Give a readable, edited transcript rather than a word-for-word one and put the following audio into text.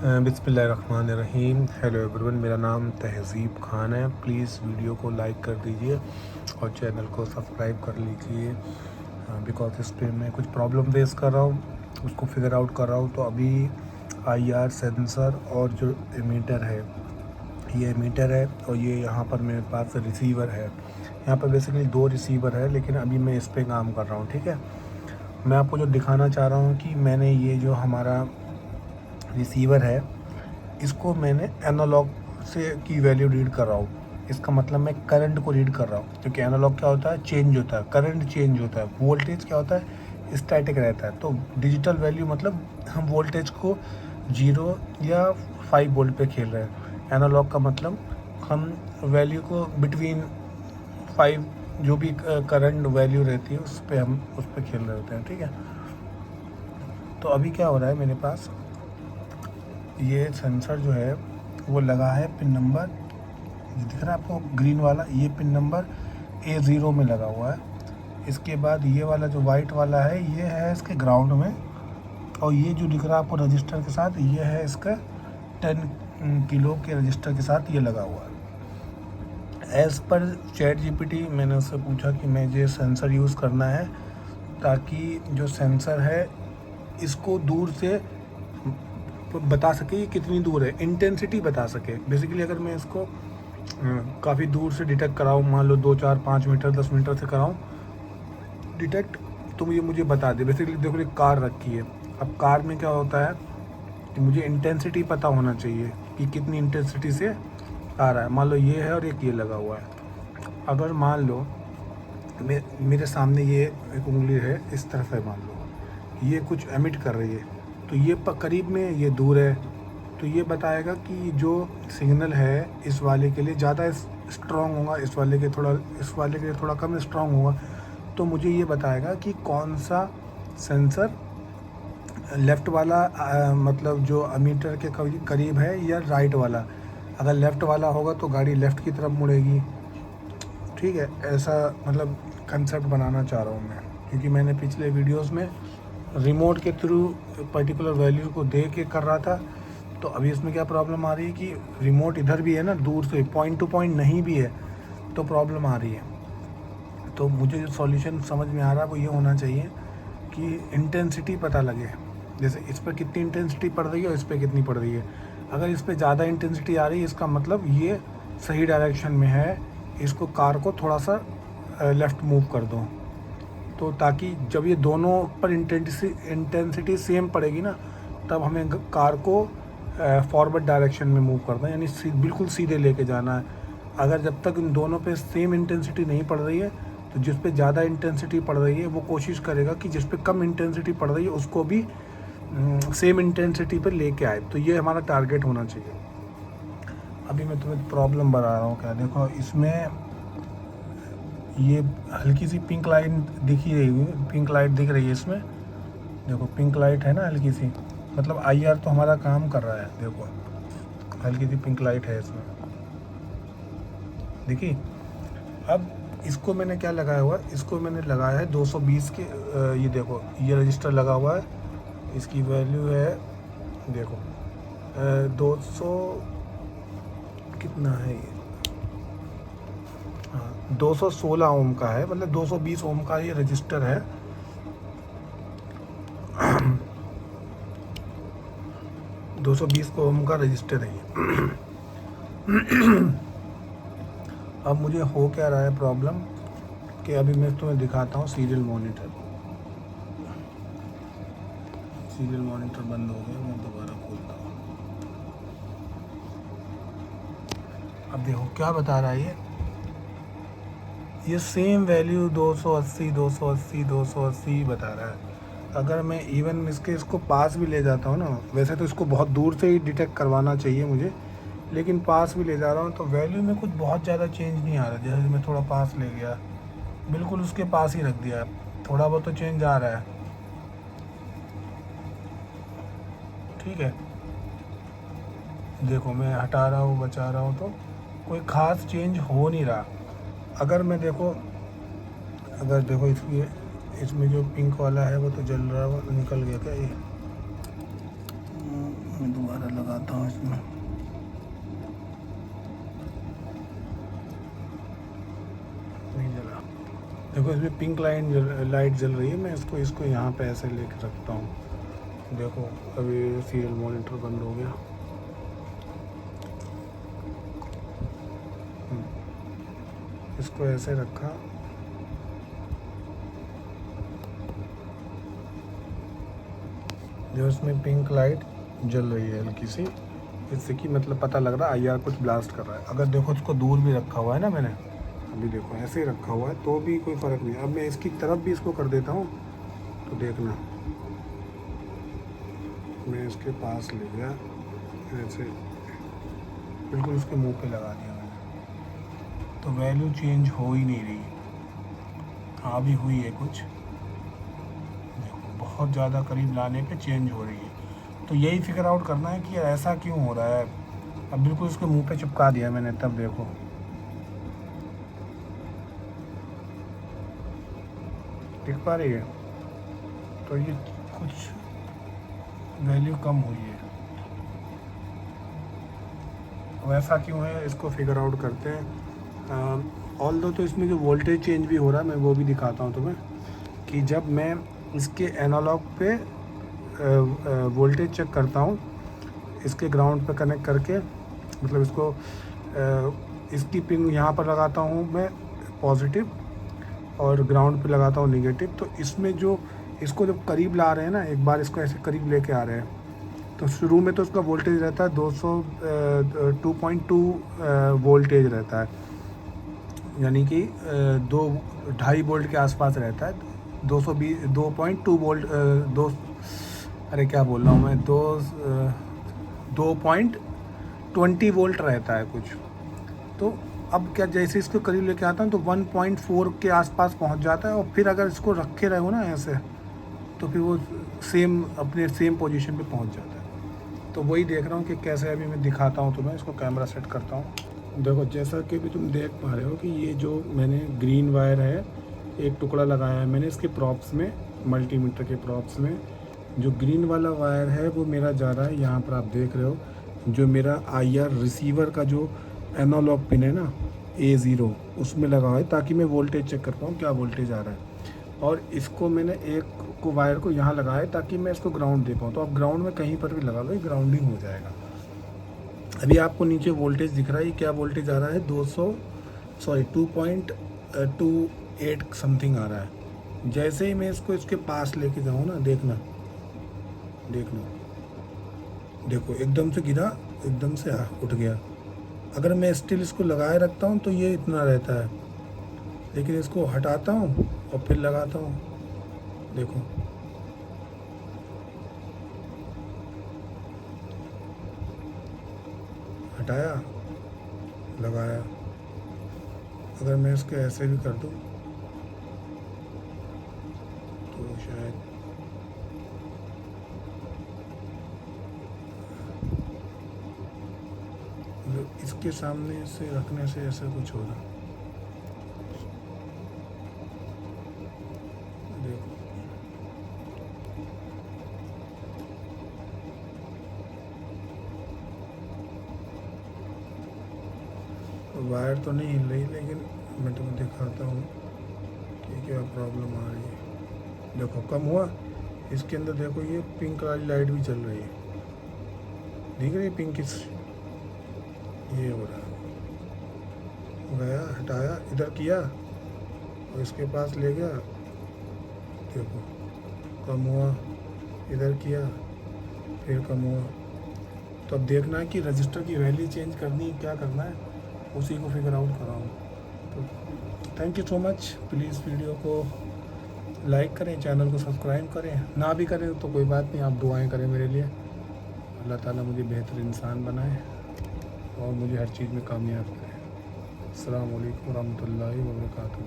बिस्मिल्लाहिर्रहमानिर्रहीम। Hello everyone, मेरा नाम तहज़ीब खान है। प्लीज़ वीडियो को लाइक कर दीजिए और चैनल को सब्सक्राइब कर लीजिए बिकॉज इस पर मैं कुछ प्रॉब्लम फेस कर रहा हूँ, उसको फिगर आउट कर रहा हूँ। तो अभी IR सेंसर और जो एमीटर है, ये एमीटर है और ये यहाँ पर मेरे पास रिसीवर है। यहाँ पर बेसिकली 2 रिसीवर है, लेकिन अभी मैं इस पर काम कर रहा हूँ। ठीक है, मैं आपको जो दिखाना चाह रहा हूँ कि मैंने ये जो हमारा रिसीवर है, इसको मैंने एनालॉग से की वैल्यू रीड कर रहा हूँ। इसका मतलब मैं करंट को रीड कर रहा हूँ, क्योंकि एनालॉग क्या होता है, चेंज होता है, करंट चेंज होता है। वोल्टेज क्या होता है, स्टैटिक रहता है। तो डिजिटल वैल्यू मतलब हम वोल्टेज को 0 या 5 वोल्ट पे खेल रहे हैं। एनालॉग का मतलब हम वैल्यू को बिटवीन 5, जो भी करंट वैल्यू रहती है उस पर हम उस पर खेल रहे होते हैं। ठीक है, तो अभी क्या हो रहा है, मेरे पास ये सेंसर जो है वो लगा है पिन नंबर, दिख रहा है आपको ग्रीन वाला, ये पिन नंबर A0 में लगा हुआ है। इसके बाद ये वाला जो वाइट वाला है, ये है इसके ग्राउंड में, और ये जो दिख रहा है आपको रजिस्टर के साथ, ये है इसका 10 किलो के रजिस्टर के साथ ये लगा हुआ है। एज़ पर ChatGPT मैंने उससे पूछा कि मुझे सेंसर यूज़ करना है ताकि जो सेंसर है इसको दूर से बता सके ये कितनी दूर है, इंटेंसिटी बता सके। बेसिकली अगर मैं इसको काफ़ी दूर से डिटेक्ट कराऊँ, मान लो 2, 4, 5 मीटर 10 मीटर से कराऊँ डिटेक्ट, तो ये मुझे बता दे। बेसिकली देखो एक कार रखी है, अब कार में क्या होता है कि मुझे इंटेंसिटी पता होना चाहिए कि कितनी इंटेंसिटी से आ रहा है। मान लो ये है और एक ये लगा हुआ है। अगर मान लो मेरे सामने ये एक उंगली है, इस तरफ है, मान लो ये कुछ एमिट कर रही है, तो ये करीब में, ये दूर है, तो ये बताएगा कि जो सिग्नल है इस वाले के लिए ज़्यादा स्ट्रॉन्ग होगा, इस वाले के लिए थोड़ा कम स्ट्रॉन्ग होगा। तो मुझे ये बताएगा कि कौन सा सेंसर लेफ़्ट वाला मतलब जो अमीटर के करीब है, या राइट वाला। अगर लेफ़्ट वाला होगा तो गाड़ी लेफ़्ट की तरफ मुड़ेगी। ठीक है, ऐसा मतलब कंसेप्ट बनाना चाह रहा हूँ मैं, क्योंकि मैंने पिछले वीडियोस में रिमोट के थ्रू पर्टिकुलर वैल्यू को दे के कर रहा था। तो अभी इसमें क्या प्रॉब्लम आ रही है कि रिमोट इधर भी है ना, दूर से पॉइंट टू पॉइंट नहीं भी है, तो प्रॉब्लम आ रही है। तो मुझे जो सॉल्यूशन समझ में आ रहा है वो ये होना चाहिए कि इंटेंसिटी पता लगे, जैसे इस पर कितनी इंटेंसिटी पड़ रही है और इस पर कितनी पड़ रही है। अगर इस पर ज़्यादा इंटेंसिटी आ रही है, इसका मतलब ये सही डायरेक्शन में है, इसको कार को थोड़ा सा लेफ़्ट मूव कर दो। तो ताकि जब ये दोनों पर इंटेंसिटी सेम पड़ेगी ना, तब हमें कार को फॉरवर्ड डायरेक्शन में मूव करना है, यानी बिल्कुल सीधे लेके जाना है। अगर जब तक इन दोनों पे सेम इंटेंसिटी नहीं पड़ रही है, तो जिस पे ज़्यादा इंटेंसिटी पड़ रही है वो कोशिश करेगा कि जिस पे कम इंटेंसिटी पड़ रही है उसको भी सेम इंटेंसिटी पे लेके आए। तो ये हमारा टारगेट होना चाहिए। अभी मैं तुम्हें प्रॉब्लम बता रहा हूँ क्या, देखो इसमें ये हल्की सी पिंक लाइट दिख ही रही है, पिंक लाइट दिख रही है इसमें, देखो पिंक लाइट है ना हल्की सी, मतलब IR तो हमारा काम कर रहा है। देखो हल्की सी पिंक लाइट है इसमें, देखिए। अब इसको मैंने क्या लगाया हुआ, इसको मैंने लगाया है 220 के, ये देखो ये रजिस्टर लगा हुआ है, इसकी वैल्यू है देखो 200 कितना है ये, हाँ 216 ओम का है, मतलब 220 ओम का ये रजिस्टर है। दो 220 ओम का रजिस्टर है ये। अब मुझे हो क्या रहा है प्रॉब्लम, कि अभी मैं तुम्हें दिखाता हूँ सीरियल मॉनिटर। सीरियल मॉनिटर बंद हो गया, मैं दोबारा खोलता हूँ। अब देखो क्या बता रहा है ये सेम वैल्यू 280 280 280 बता रहा है। अगर मैं इवन इसको पास भी ले जाता हूँ ना, वैसे तो इसको बहुत दूर से ही डिटेक्ट करवाना चाहिए मुझे, लेकिन पास भी ले जा रहा हूँ तो वैल्यू में कुछ बहुत ज़्यादा चेंज नहीं आ रहा। जैसे मैं थोड़ा पास ले गया, बिल्कुल उसके पास ही रख दिया, थोड़ा बहुत तो चेंज आ रहा है। ठीक है, देखो मैं हटा रहा हूँ, बचा रहा हूँ, तो कोई ख़ास चेंज हो नहीं रहा। अगर मैं देखो, अगर देखो इसमें जो पिंक वाला है वो तो जल रहा है, वो निकल गया क्या ये, मैं दोबारा लगाता हूँ इसमें। नहीं जला। देखो इसमें पिंक लाइट जल रही है। मैं इसको यहाँ पे ऐसे लेके रखता हूँ। देखो अभी सीरियल मॉनिटर बंद हो गया। इसको ऐसे रखा, जो इसमें पिंक लाइट जल रही है हल्की सी, इससे कि मतलब पता लग रहा है आईआर कुछ ब्लास्ट कर रहा है। अगर देखो इसको दूर भी रखा हुआ है ना मैंने, अभी देखो ऐसे ही रखा हुआ है तो भी कोई फ़र्क नहीं। अब मैं इसकी तरफ भी इसको कर देता हूँ तो देखना, मैं इसके पास ले गया ऐसे, बिल्कुल उसके मुंह पे लगा दिया मैंने, तो वैल्यू चेंज हो ही नहीं रही। हाँ भी हुई है कुछ, देखो बहुत ज़्यादा करीब लाने पे चेंज हो रही है। तो यही फिगर आउट करना है कि ऐसा क्यों हो रहा है। अब बिल्कुल उसके मुंह पे चिपका दिया मैंने, तब देखो दिख पा रही है। तो ये कुछ वैल्यू कम हुई है। वैसा क्यों है इसको फिगर आउट करते हैं। ऑल दो तो इसमें जो वोल्टेज चेंज भी हो रहा है, मैं वो भी दिखाता हूँ तुम्हें कि जब मैं इसके एनालॉग पे वोल्टेज चेक करता हूँ, इसके ग्राउंड पे कनेक्ट करके, मतलब इसको इसकी पिन यहाँ पर लगाता हूँ मैं पॉजिटिव और ग्राउंड पे लगाता हूँ नेगेटिव, तो इसमें जो इसको जब करीब ला रहे हैं ना, एक बार इसको ऐसे करीब लेके आ रहे हैं, तो शुरू में तो उसका वोल्टेज रहता है 2.2 वोल्टेज रहता है, यानी कि 2.5 वोल्ट के आसपास रहता है। 2.2 वोल्ट, अरे क्या बोल रहा हूँ मैं, 2.20 वोल्ट रहता है कुछ। तो अब क्या, जैसे इसको करीब लेके आता हूँ तो 1.4 के आसपास पहुँच जाता है, और फिर अगर इसको रखे रहो ना ऐसे, तो फिर वो अपने सेम पोजीशन पे पहुँच जाता है। तो वही देख रहा हूँ कि कैसे, अभी मैं दिखाता हूँ तुम्हें, इसको कैमरा सेट करता हूँ। देखो जैसा कि भी तुम देख पा रहे हो कि ये जो मैंने ग्रीन वायर है, एक टुकड़ा लगाया है मैंने इसके प्रॉप्स में, मल्टीमीटर के प्रॉप्स में। जो ग्रीन वाला वायर है वो मेरा जा रहा है, यहाँ पर आप देख रहे हो, जो मेरा आईआर रिसीवर का जो एनालॉग पिन है ना A0, उसमें लगा हुआ है, ताकि मैं वोल्टेज चेक कर पाऊँ क्या वोल्टेज आ रहा है। और इसको मैंने एक को वायर को यहाँ लगाया है ताकि मैं इसको ग्राउंड दे पाऊँ। तो अब ग्राउंड में कहीं पर भी लगा लो, ग्राउंडिंग हो जाएगा। अभी आपको नीचे वोल्टेज दिख रहा है, क्या वोल्टेज आ रहा है, 2.28 समथिंग आ रहा है। जैसे ही मैं इसको इसके पास लेके जाऊँ ना, देखना देखो एकदम से गिरा, एकदम से उठ गया। अगर मैं स्टिल इसको लगाए रखता हूँ तो ये इतना रहता है, लेकिन इसको हटाता हूँ और फिर लगाता हूँ, देखो हटाया, लगाया। अगर मैं इसको ऐसे भी कर दूँ तो शायद इसके सामने से रखने से ऐसा कुछ होगा। देखो वायर तो नहीं हिल रही, लेकिन मैं तुम्हें दिखाता हूँ कि क्या प्रॉब्लम आ रही है। देखो कम हुआ, इसके अंदर देखो ये पिंक वाली लाइट भी चल रही है, दिख रही है पिंकिश, ये हो रहा है। गया, हटाया, इधर किया और इसके पास ले गया, देखो कम हुआ, इधर किया फिर कम हुआ। तो अब देखना है कि रजिस्टर की वैल्यू चेंज करनी है, क्या करना है, उसी को फिगर आउट कर रहा हूँ। तो thank you so much. Please video को लाइक करें, चैनल को सब्सक्राइब करें, ना भी करें तो कोई बात नहीं, आप दुआएं करें मेरे लिए। अल्लाह ताला मुझे बेहतर इंसान बनाए और मुझे हर चीज़ में कामयाब करें। अस्सलाम वालेकुम रहमतुल्लाहि व बरकातुहू।